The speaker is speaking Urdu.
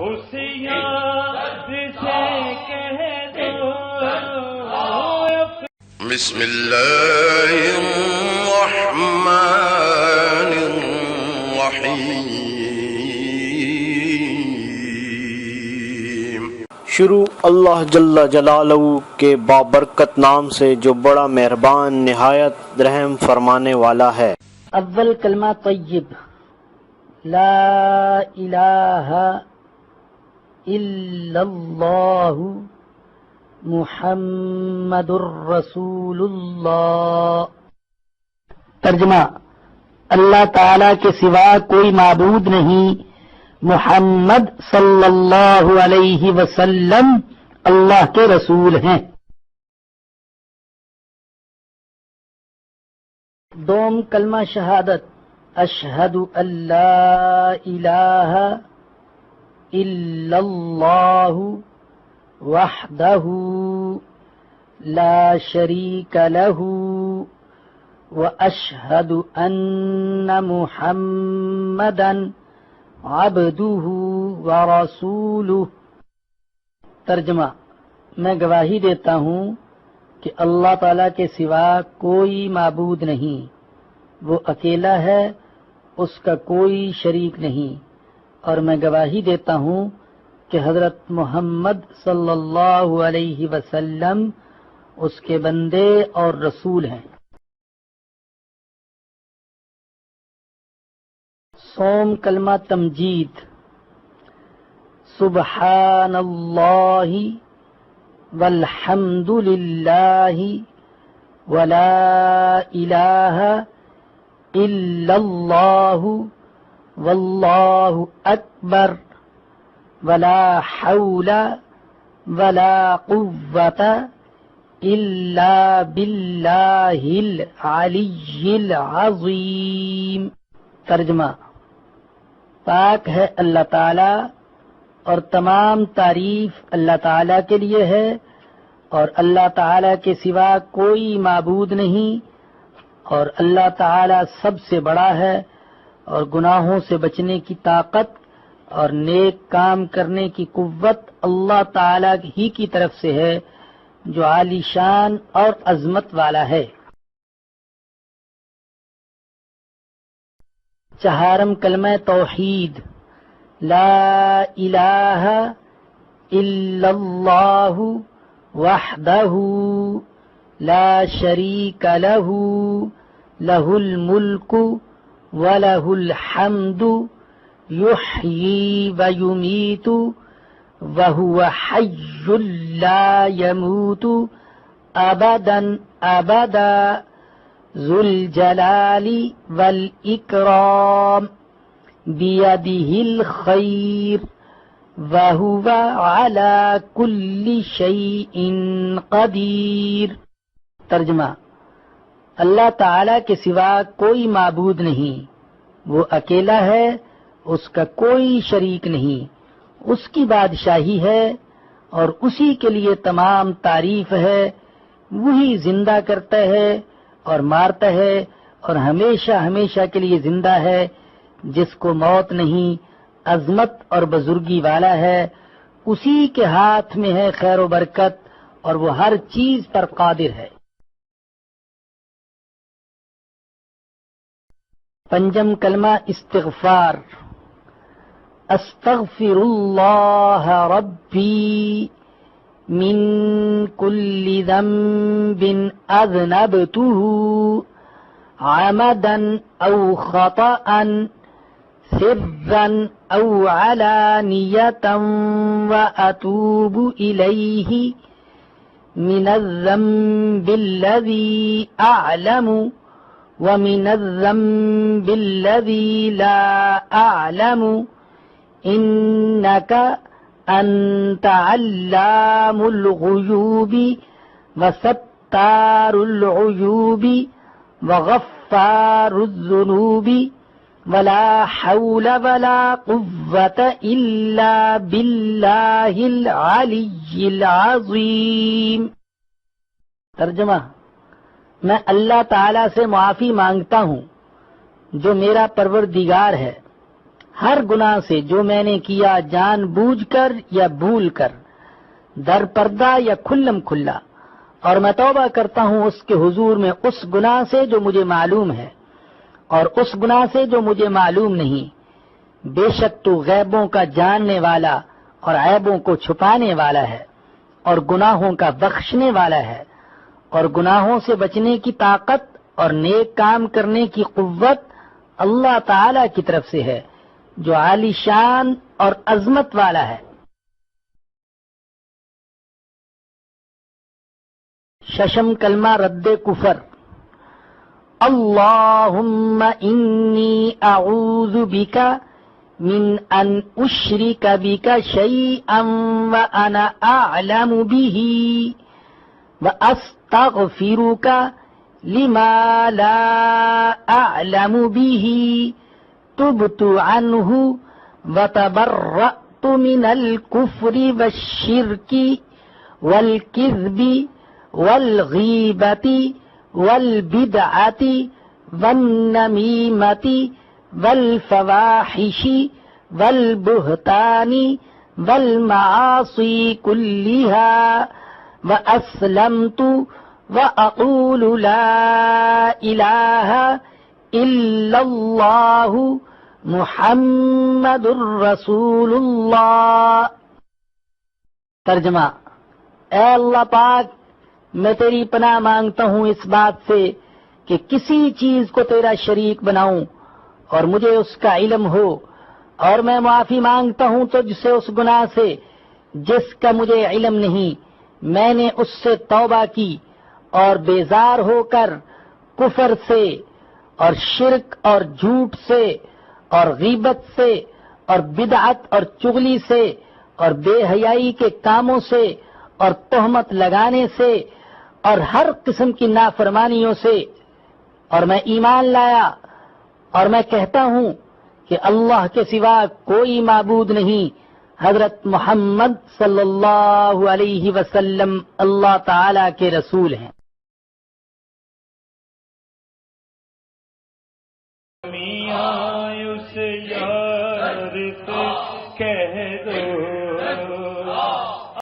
اس یاد سے کہہ دو بسم اللہ الرحمن الرحیم۔ شروع اللہ جل جلالہ کے بابرکت نام سے جو بڑا مہربان نہایت رحم فرمانے والا ہے۔ اول کلمہ طیب، لا الہ الا اللہ محمد الرسول اللہ۔ ترجمہ: اللہ تعالی کے سوا کوئی معبود نہیں، محمد صلی اللہ علیہ وسلم اللہ کے رسول ہیں۔ دوم کلمہ شہادت، اشہد ان لا الہ الا اللہ وحدہ لا شریک لہ واشہد ان محمدا عبدہ ورسولہ۔ ترجمہ: میں گواہی دیتا ہوں کہ اللہ تعالیٰ کے سوا کوئی معبود نہیں، وہ اکیلا ہے، اس کا کوئی شریک نہیں، اور میں گواہی دیتا ہوں کہ حضرت محمد صلی اللہ علیہ وسلم اس کے بندے اور رسول ہیں۔ سوم کلمہ تمجید، سبحان اللہ والحمد للہ ولا الہ الا اللہ واللہ اکبر ولا حول ولا قوة الا باللہ العلی العظیم۔ ترجمہ: پاک ہے اللہ تعالی اور تمام تعریف اللہ تعالی کے لیے ہے، اور اللہ تعالی کے سوا کوئی معبود نہیں، اور اللہ تعالی سب سے بڑا ہے، اور گناہوں سے بچنے کی طاقت اور نیک کام کرنے کی قوت اللہ تعالی ہی کی طرف سے ہے جو عالی شان اور عظمت والا ہے۔ چہارم کلمہ توحید، لا الہ الا اللہ وحدہ لا شریک لہ لہ الملک وَلَهُ الْحَمْدُ يُحْيِي وَيُمِيتُ وَهُوَ حَيٌّ لَا يَمُوتُ أَبَدًا أَبَدًا ذُو الْجَلَالِ وَالْإِكْرَامِ بِيَدِهِ الْخَيْرُ وَهُوَ عَلَى كُلِّ شَيْءٍ قَدِيرٌ۔ ترجمہ: اللہ تعالی کے سوا کوئی معبود نہیں، وہ اکیلا ہے، اس کا کوئی شریک نہیں، اس کی بادشاہی ہے اور اسی کے لیے تمام تعریف ہے، وہی زندہ کرتا ہے اور مارتا ہے اور ہمیشہ ہمیشہ کے لیے زندہ ہے، جس کو موت نہیں، عظمت اور بزرگی والا ہے، اسی کے ہاتھ میں ہے خیر و برکت اور وہ ہر چیز پر قادر ہے۔ پنجم کلمہ استغفار، استغفر اللہ ربی من کل ذنب اذنبتہ عمدا او خطأ سرا او علانیة واتوب الیہ من الذنب الذی اعلم ومن الذنب الذي لا أعلم إنك أنت علام الغيوب وستار العيوب وغفار الذنوب ولا حول ولا قوة إلا بالله العلي العظيم۔ ترجمہ: میں اللہ تعالی سے معافی مانگتا ہوں جو میرا پروردگار ہے، ہر گناہ سے جو میں نے کیا جان بوجھ کر یا بھول کر، در پردہ یا کھلم کھلا، اور میں توبہ کرتا ہوں اس کے حضور میں اس گناہ سے جو مجھے معلوم ہے اور اس گناہ سے جو مجھے معلوم نہیں۔ بے شک تو غیبوں کا جاننے والا اور عیبوں کو چھپانے والا ہے اور گناہوں کا بخشنے والا ہے، اور گناہوں سے بچنے کی طاقت اور نیک کام کرنے کی قوت اللہ تعالی کی طرف سے ہے جو عالی شان اور عظمت والا ہے۔ ششم کلمہ رد کفر۔ اللہم انی اعوذ بک من ان اشرک بک شیئا وانا اعلم به واستغفرک لما لا اعلم به تبت عنہ وتبرأت من الكفر والشرک والکذب والغیبت والبدعت والنمیمت والفواحش والبہتان والمعاصی کلها واسلمت واقول لا الہ الا اللہ محمد رسول اللہ۔ ترجمہ: اے اللہ پاک، میں تیری پناہ مانگتا ہوں اس بات سے کہ کسی چیز کو تیرا شریک بناؤں اور مجھے اس کا علم ہو، اور میں معافی مانگتا ہوں تجھ سے اس گناہ سے جس کا مجھے علم نہیں۔ میں نے اس سے توبہ کی اور بیزار ہو کر کفر سے اور شرک اور جھوٹ سے اور غیبت سے اور بدعت اور چغلی سے اور بے حیائی کے کاموں سے اور تہمت لگانے سے اور ہر قسم کی نافرمانیوں سے، اور میں ایمان لایا اور میں کہتا ہوں کہ اللہ کے سوا کوئی معبود نہیں، حضرت محمد صلی اللہ علیہ وسلم اللہ تعالی کے رسول ہیں۔